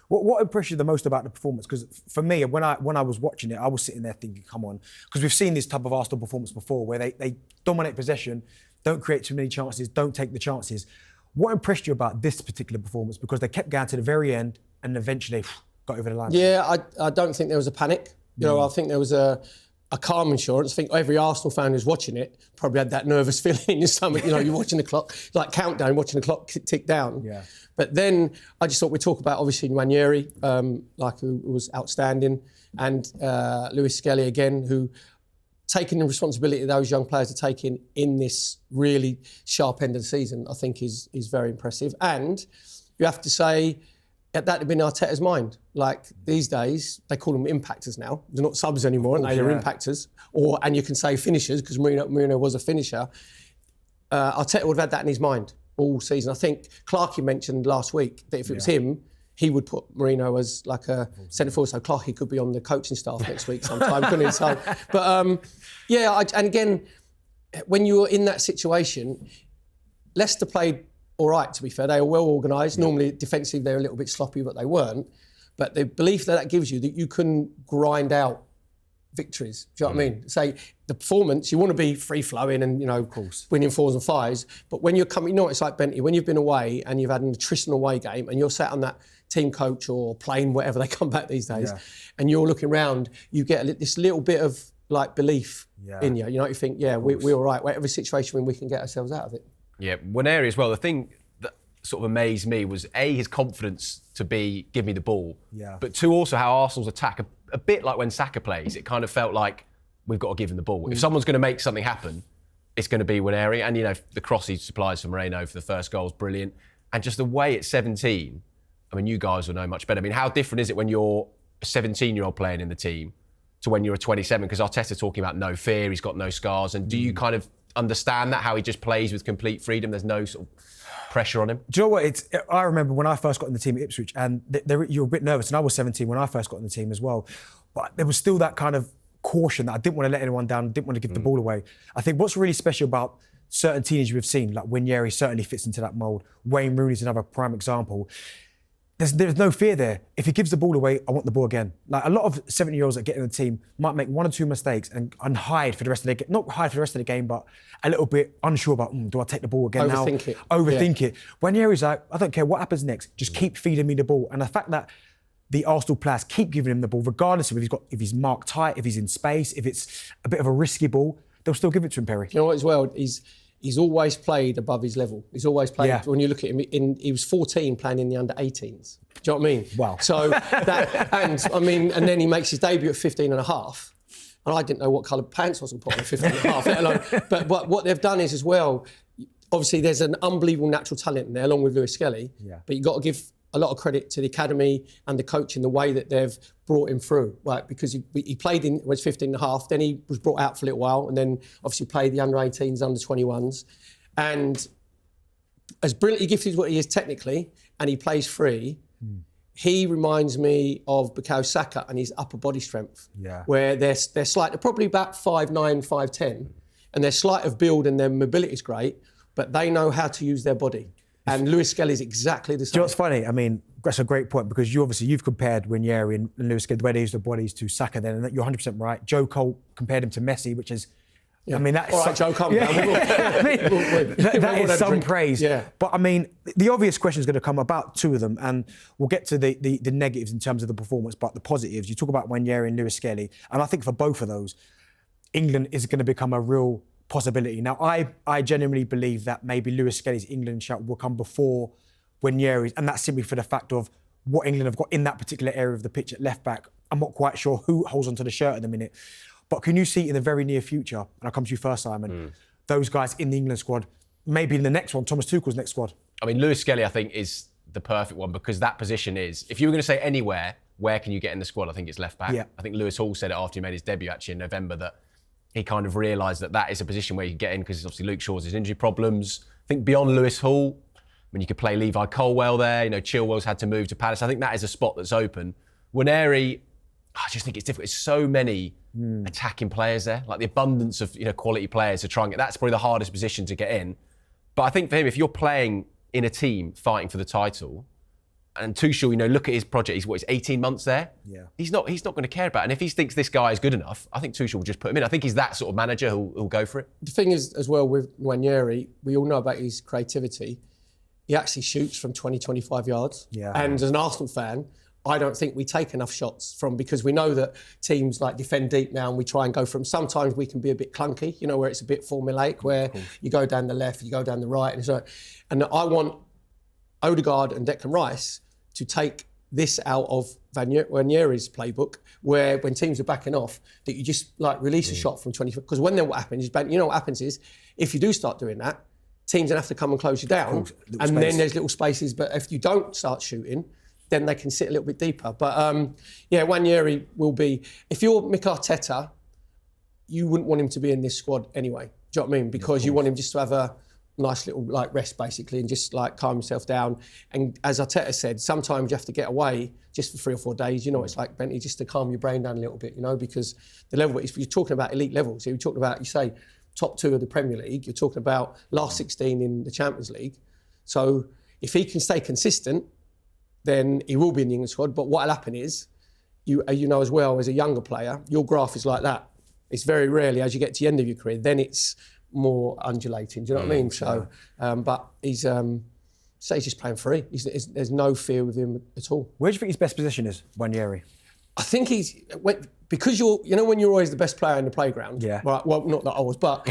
What impressed you the most about the performance? Because for me, when I was watching it, I was sitting there thinking, come on, because we've seen this type of Arsenal performance before, where they dominate possession, don't create too many chances, don't take the chances. What impressed you about this particular performance? Because they kept going to the very end, and eventually got over the line. Yeah, I don't think there was a panic. You know, I think there was a calm insurance. I think every Arsenal fan who's watching it probably had that nervous feeling in your stomach. You know, you're watching the clock, like countdown, watching the clock tick down. Yeah. But then I just thought we'd talk about, obviously, Nwaneri, who was outstanding, and Lewis Skelly again, who taking the responsibility those young players are taking in this really sharp end of the season, I think is very impressive. And you have to say, that had been Arteta's mind. Like, these days, they call them impactors now. They're not subs anymore, aren't they? They're impactors. And you can say finishers, because Mourinho was a finisher. Arteta would have had that in his mind all season. I think Clarkey mentioned last week that if it was him, he would put Mourinho as like a centre forward. So Clarkey could be on the coaching staff next week sometime, couldn't he? So, but and again, when you're in that situation, Leicester played all right, to be fair. They were well organised. Normally, defensively, they're a little bit sloppy, but they weren't. But the belief that gives you, that you can grind out victories. Do you know what I mean? Say, the performance, you want to be free-flowing and, you know, of course, winning 4s and 5s. But when you're coming, you know, it's like Bentley, when you've been away and you've had an attritional away game and you're sat on that team coach or plane, whatever they come back these days, and you're looking around, you get this little bit of, like, belief in you. You know, you think, we're all right. Whatever situation, we can get ourselves out of it. Yeah, Nwaneri as well. The thing that sort of amazed me was his confidence to give me the ball, but two, also how Arsenal's attack, a bit like when Saka plays, it kind of felt like we've got to give him the ball. If someone's going to make something happen, it's going to be Nwaneri. And, you know, the cross he supplies for Moreno for the first goal is brilliant. And just the way at 17, I mean, you guys will know much better. I mean, how different is it when you're a 17-year-old playing in the team to when you're a 27? Because Arteta's talking about no fear, he's got no scars. And do you kind of understand that, how he just plays with complete freedom? There's no sort of pressure on him. Do you know what? I remember when I first got in the team at Ipswich, and you were a bit nervous, and I was 17 when I first got in the team as well. But there was still that kind of caution that I didn't want to let anyone down, didn't want to give the ball away. I think what's really special about certain teenagers we've seen, like Nwaneri certainly fits into that mould. Wayne Rooney's another prime example. There's no fear there. If he gives the ball away, I want the ball again. Like, a lot of 17-year-olds that get in the team might make 1 or 2 mistakes and hide for the rest of the game. Not hide for the rest of the game, but a little bit unsure about, do I take the ball again now? Overthink it. Nwaneri's like, I don't care what happens next. Just keep feeding me the ball. And the fact that the Arsenal players keep giving him the ball, regardless of if he's marked tight, if he's in space, if it's a bit of a risky ball, they'll still give it to him, Perry. You know what, as well, he's always played above his level. He's always played, when you look at him, he was 14 playing in the under-18s. Do you know what I mean? Wow. So and then he makes his debut at 15 and a half. And I didn't know what colour pants I was going to put on at 15 and a half, let alone. But what they've done is, as well, obviously there's an unbelievable natural talent in there, along with Lewis Skelly. Yeah. But you've got to give a lot of credit to the academy and the coach in the way that they've brought him through, right? Because he played when he was 15 and a half, then he was brought out for a little while, and then obviously played the under-18s, under-21s. And as brilliantly gifted as what he is technically, and he plays free, he reminds me of Bukayo Saka and his upper body strength, where they're slight, they're probably about 5'9", 5'10", and they're slight of build and their mobility is great, but they know how to use their body. And Lewis Skelly is exactly the same. Do you know what's funny? I mean, that's a great point, because you've compared Nwaneri and Lewis Skelly, the way they use their bodies, to Saka then, and you're 100% right. Joe Cole compared him to Messi, which is, I mean, that's... All right, Joe, calm down. That is some praise. Yeah. But I mean, the obvious question is going to come about two of them, and we'll get to the negatives in terms of the performance, but the positives. You talk about Nwaneri and Lewis Skelly, and I think for both of those, England is going to become a real possibility. Now, I genuinely believe that maybe Lewis Skelly's England shout will come before Nwaneri's, and that's simply for the fact of what England have got in that particular area of the pitch at left back. I'm not quite sure who holds onto the shirt at the minute, but can you see in the very near future, and I'll come to you first, Simon, those guys in the England squad, maybe in the next one, Thomas Tuchel's next squad? I mean, Lewis Skelly, I think, is the perfect one, because that position is, if you were going to say anywhere, where can you get in the squad? I think it's left back. Yeah. I think Lewis Hall said it after he made his debut, actually, in November, that he kind of realised that is a position where you can get in, because obviously Luke Shaw's his injury problems. I think beyond Lewis Hall, when you could play Levi Colwell there, you know, Chilwell's had to move to Palace. I think that is a spot that's open. Nwaneri, I just think it's difficult. There's so many attacking players there, like the abundance of, you know, quality players to try and get. That's probably the hardest position to get in. But I think for him, if you're playing in a team fighting for the title, And Tuchel, you know, look at his project. He's 18 months there. Yeah. He's not going to care about it. And if he thinks this guy is good enough, I think Tuchel will just put him in. I think he's that sort of manager who'll go for it. The thing is, as well, with Nwaneri, we all know about his creativity. He actually shoots from 20, 25 yards. Yeah. And as an Arsenal fan, I don't think we take enough shots from, because we know that teams like defend deep now and we try and go from, sometimes we can be a bit clunky, you know, where it's a bit formulaic, where you go down the left, you go down the right. And I want Odegaard and Declan Rice to take this out of Nwaneri's playbook, where when teams are backing off, that you just like release a shot from 20, because what happens is, if you do start doing that, teams then have to come and close you down, and then there's little spaces. But if you don't start shooting, then they can sit a little bit deeper. But Nwaneri will be, if you're Mikel Arteta, you wouldn't want him to be in this squad anyway. Do you know what I mean? Because you want him just to have a nice little like rest basically, and just like calm himself down. And as Arteta said, sometimes you have to get away just for 3 or 4 days. You know, it's like Bentley, just to calm your brain down a little bit, you know, because the level, if you're talking about elite levels, you're talking about, you say, top 2 of the Premier League, you're talking about last 16 in the Champions League. So if he can stay consistent, then he will be in the England squad. But what'll happen is, you know as well, as a younger player, your graph is like that. It's very rarely, as you get to the end of your career, then it's more undulating. Do you know what I mean? So, but he's just playing free. There's no fear with him at all. Where do you think his best position is, Nwaneri? I think because you know when you're always the best player in the playground. Yeah. Right, well, not that I was, but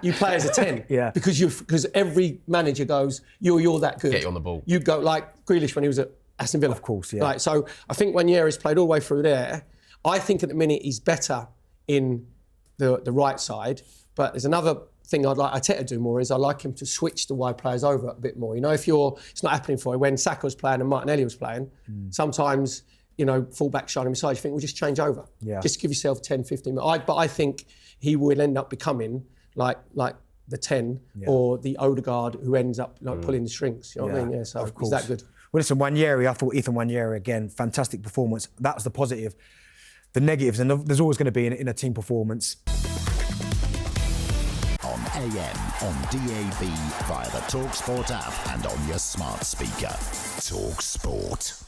you play as a 10. Yeah. Because every manager goes, you're that good. Get you on the ball. You go like Grealish when he was at Aston Villa. Of course, yeah. Like, so I think Nwaneri's played all the way through there. I think at the minute he's better in the right side. But there's another thing I'd like Arteta to do more, is I like him to switch the wide players over a bit more. You know, it's not happening for you. When Saka was playing and Martinelli was playing, sometimes, you know, full-back shining beside, you think, we'll just change over. Yeah. Just give yourself 10, 15 minutes. But I think he will end up becoming like the 10 or the Odegaard who ends up like pulling the strings. You know what I mean? Yeah, so he's that good. Well, listen, Nwaneri, I thought Ethan Nwaneri, again, fantastic performance. That was the positive. The negatives, and there's always going to be in a team performance. On AM, on DAB, via the talkSPORT app and on your smart speaker. talkSPORT.